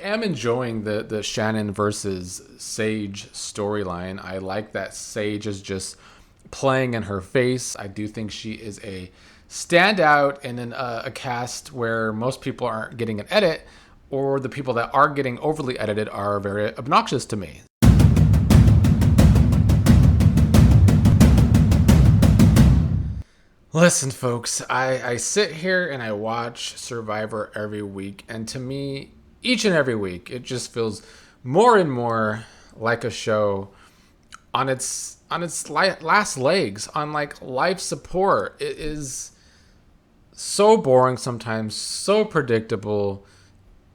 am enjoying the Shannon versus Sage storyline. I like that Sage is just playing in her face. I do think she is a standout in a cast where most people aren't getting an edit, or the people that are getting overly edited are very obnoxious to me. Listen, folks, I sit here and I watch Survivor every week, and to me, each and every week, it just feels more and more like a show on its last legs, on like life support. It is so boring sometimes, so predictable.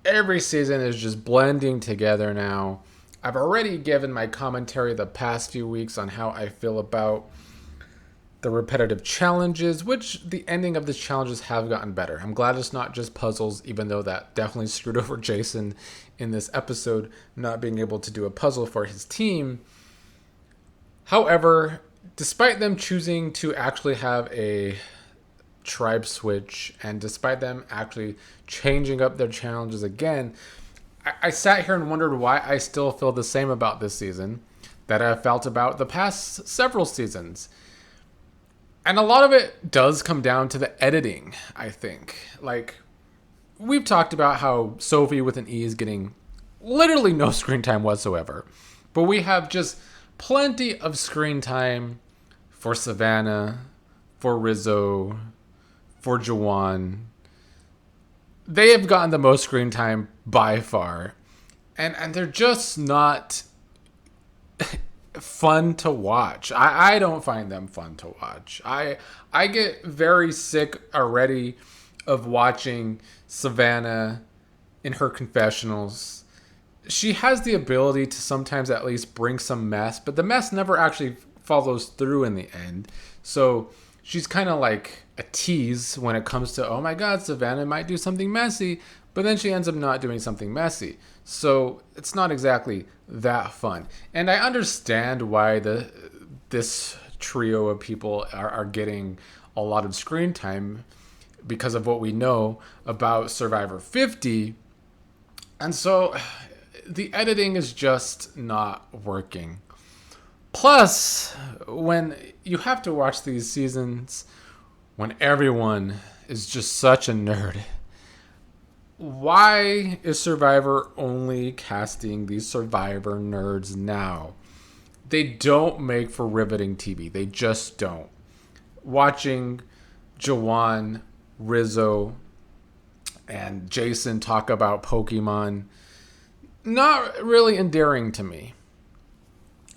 Every season is just blending together now. I've already given my commentary the past few weeks on how I feel about the repetitive challenges, which the ending of the challenges have gotten better. I'm glad it's not just puzzles, even though that definitely screwed over Jason in this episode, not being able to do a puzzle for his team. However, despite them choosing to actually have a tribe switch, and despite them actually changing up their challenges again, I sat here and wondered why I still feel the same about this season that I felt about the past several seasons. And a lot of it does come down to the editing, I think. Like, we've talked about how Sophie with an E is getting literally no screen time whatsoever. But we have just plenty of screen time for Savannah, for Rizzo, for Juwan. They have gotten the most screen time by far. And they're just not fun to watch. I don't find them fun to watch. I get very sick already of watching Savannah in her confessionals. She has the ability to sometimes at least bring some mess, but the mess never actually follows through in the end. So she's kind of like a tease when it comes to, oh my God, Savannah might do something messy, but then she ends up not doing something messy. So it's not exactly that fun. And I understand why this trio of people are getting a lot of screen time because of what we know about Survivor 50. And so the editing is just not working. Plus, when you have to watch these seasons when everyone is just such a nerd, why is Survivor only casting these Survivor nerds now? They don't make for riveting TV. They just don't. Watching Juwan, Rizzo, and Jason talk about Pokemon, not really endearing to me.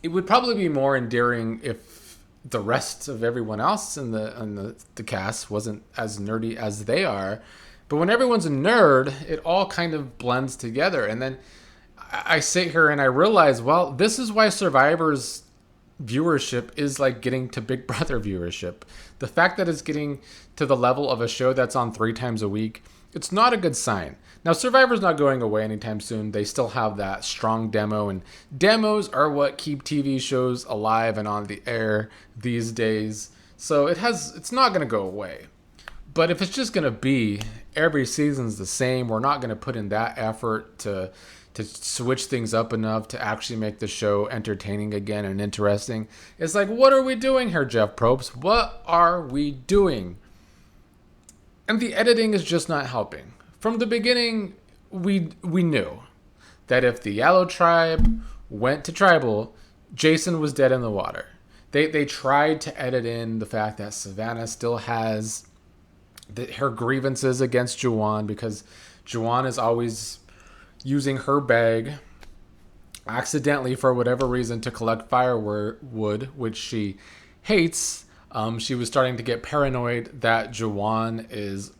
It would probably be more endearing if the rest of everyone else in the cast wasn't as nerdy as they are. But when everyone's a nerd, it all kind of blends together. And then I sit here and I realize, well, this is why Survivor's viewership is like getting to Big Brother viewership. The fact that it's getting to the level of a show that's on 3 times a week, it's not a good sign. Now, Survivor's not going away anytime soon. They still have that strong demo, and demos are what keep TV shows alive and on the air these days. So it's not going to go away. But if it's just going to be every season's the same, we're not going to put in that effort to switch things up enough to actually make the show entertaining again and interesting. It's like, what are we doing here, Jeff Probst? What are we doing? And the editing is just not helping. From the beginning, we knew that if the Yellow Tribe went to Tribal, Jason was dead in the water. They tried to edit in the fact that Savannah still has her grievances against Juwan because Juwan is always using her bag accidentally for whatever reason to collect firewood, which she hates. She was starting to get paranoid that Juwan is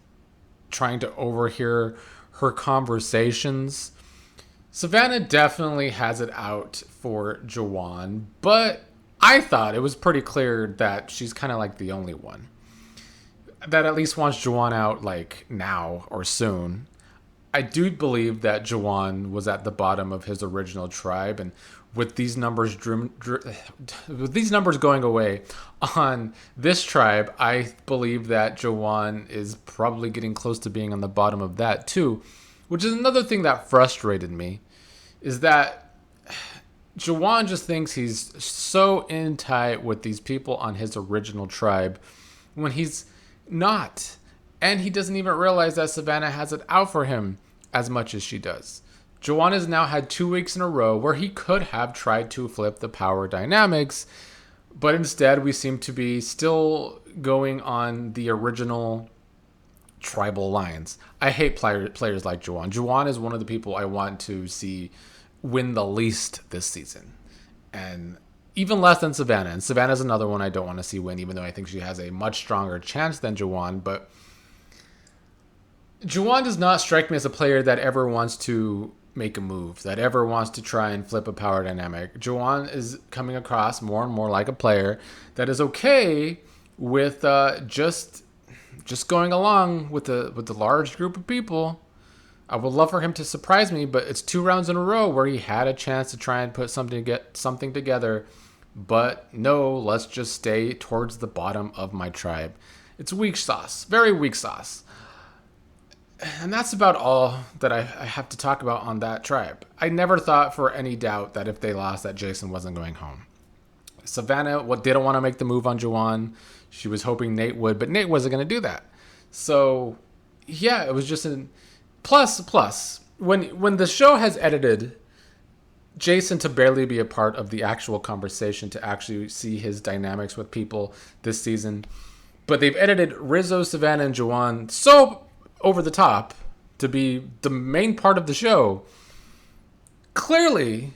trying to overhear her conversations. Savannah definitely has it out for Juwan, but I thought it was pretty clear that she's kind of like the only one that at least wants Juwan out like now or soon. I do believe that Juwan was at the bottom of his original tribe, and with these numbers going away on this tribe, I believe that Juwan is probably getting close to being on the bottom of that too, which is another thing that frustrated me, is that Juwan just thinks he's so in tight with these people on his original tribe when he's not. And he doesn't even realize that Savannah has it out for him as much as she does. Juwan has now had 2 weeks in a row where he could have tried to flip the power dynamics, but instead we seem to be still going on the original tribal lines. I hate players like Juwan. Juwan is one of the people I want to see win the least this season. And even less than Savannah. And Savannah's another one I don't want to see win, even though I think she has a much stronger chance than Juwan. But Juwan does not strike me as a player that ever wants to make a move, that ever wants to try and flip a power dynamic. Juwan is coming across more and more like a player that is okay with just going along with the large group of people. I would love for him to surprise me, but it's 2 rounds in a row where he had a chance to try and put something together. But no, let's just stay towards the bottom of my tribe. It's weak sauce, very weak sauce. And that's about all that I have to talk about on that tribe. I never thought for any doubt that if they lost that Jason wasn't going home. Savannah didn't want to make the move on Juwan. She was hoping Nate would, but Nate wasn't going to do that. So, yeah, it was just a plus. When the show has edited Jason to barely be a part of the actual conversation, to actually see his dynamics with people this season, but they've edited Rizzo, Savannah, and Juwan so over the top to be the main part of the show. Clearly,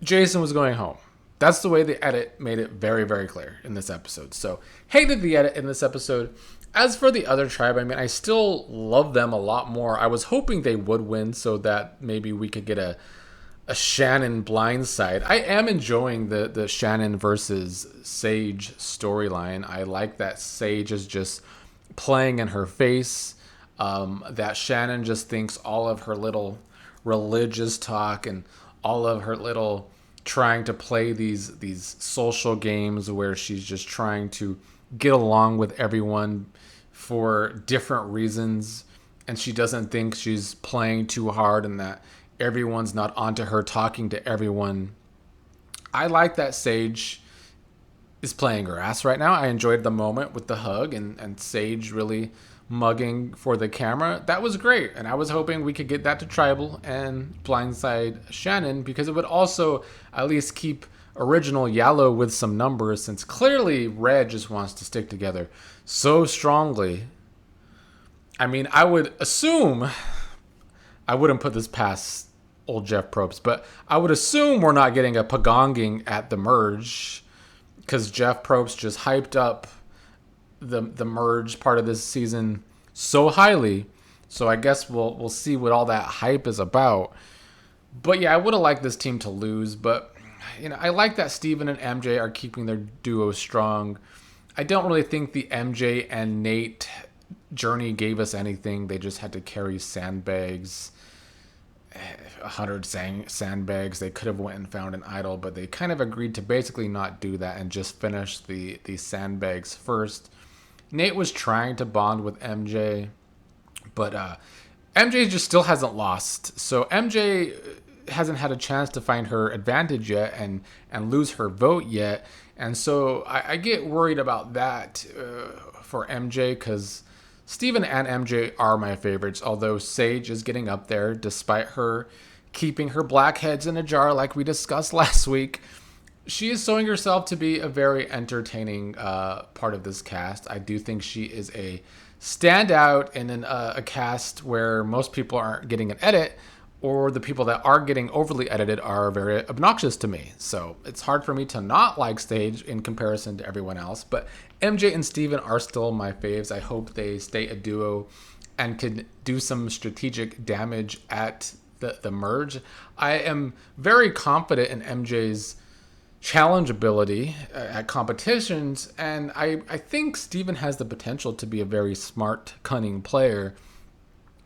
Jason was going home. That's the way the edit made it very, very clear in this episode. So, hated the edit in this episode. As for the other tribe, I mean, I still love them a lot more. I was hoping they would win so that maybe we could get a Shannon blindside. I am enjoying the Shannon versus Sage storyline. I like that Sage is just playing in her face, that Shannon just thinks all of her little religious talk and all of her little trying to play these social games where she's just trying to get along with everyone for different reasons, and she doesn't think she's playing too hard and that everyone's not onto her talking to everyone. I like that Sage is playing her ass right now. I enjoyed the moment with the hug and Sage really mugging for the camera. That was great. And I was hoping we could get that to Tribal and blindside Shannon, because it would also at least keep original Yellow with some numbers, since clearly Red just wants to stick together so strongly. I mean, I would assume, I wouldn't put this past old Jeff Probst, but I would assume we're not getting a pagonging at the merge, because Jeff Probst just hyped up the merge part of this season so highly. So I guess we'll see what all that hype is about. But yeah, I would have liked this team to lose, but I like that Steven and MJ are keeping their duo strong. I don't really think the MJ and Nate journey gave us anything. They just had to carry sandbags, 100 sandbags. They could have went and found an idol, but they kind of agreed to basically not do that and just finish the sandbags first. Nate was trying to bond with MJ, but MJ just still hasn't lost. So MJ hasn't had a chance to find her advantage yet and lose her vote yet. And so I get worried about that for MJ, because Steven and MJ are my favorites, although Sage is getting up there despite her keeping her blackheads in a jar like we discussed last week. She is showing herself to be a very entertaining part of this cast. I do think she is a standout in a cast where most people aren't getting an edit, or the people that are getting overly edited are very obnoxious to me. So it's hard for me to not like Sage in comparison to everyone else. But MJ and Steven are still my faves. I hope they stay a duo and can do some strategic damage at the merge. I am very confident in MJ's challenge ability at competitions, and I think Steven has the potential to be a very smart, cunning player.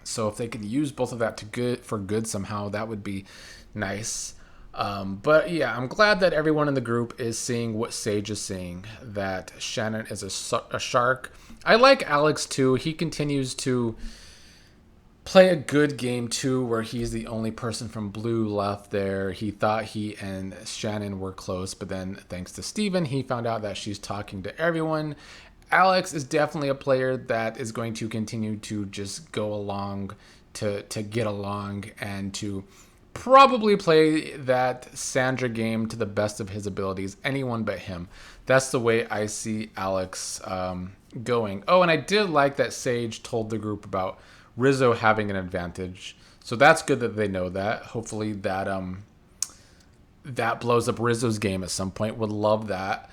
So if they could use both of that for good somehow, that would be nice. But yeah, I'm glad that everyone in the group is seeing what Sage is seeing, that Shannon is a shark. I like Alex too. He continues to play a good game too, where he's the only person from blue left there. He thought he and Shannon were close, but then thanks to Steven, he found out that she's talking to everyone. Alex is definitely a player that is going to continue to just go along to get along and to probably play that Sandra game to the best of his abilities. Anyone but him. That's the way I see Alex going. Oh, and I did like that Sage told the group about Rizzo having an advantage. So that's good that they know that. Hopefully that blows up Rizzo's game at some point. Would love that.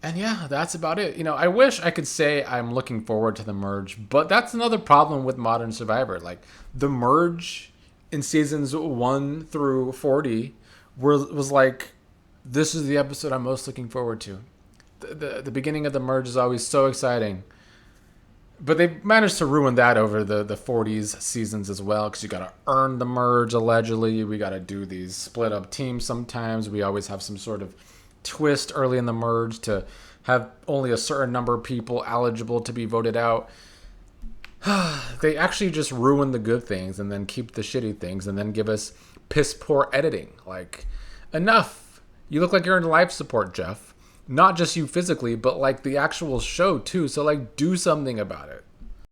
And yeah, that's about it. I wish I could say I'm looking forward to the merge, but that's another problem with Modern Survivor. Like, the merge in seasons 1 through 40 was like, this is the episode I'm most looking forward to. The beginning of the merge is always so exciting. But they managed to ruin that over the 40s seasons as well, because you got to earn the merge, allegedly. We got to do these split up teams sometimes. We always have some sort of twist early in the merge to have only a certain number of people eligible to be voted out. They actually just ruin the good things and then keep the shitty things and then give us piss poor editing. Like, enough. You look like you're in life support, Jeff. Not just you physically, but like the actual show too. So like, do something about it.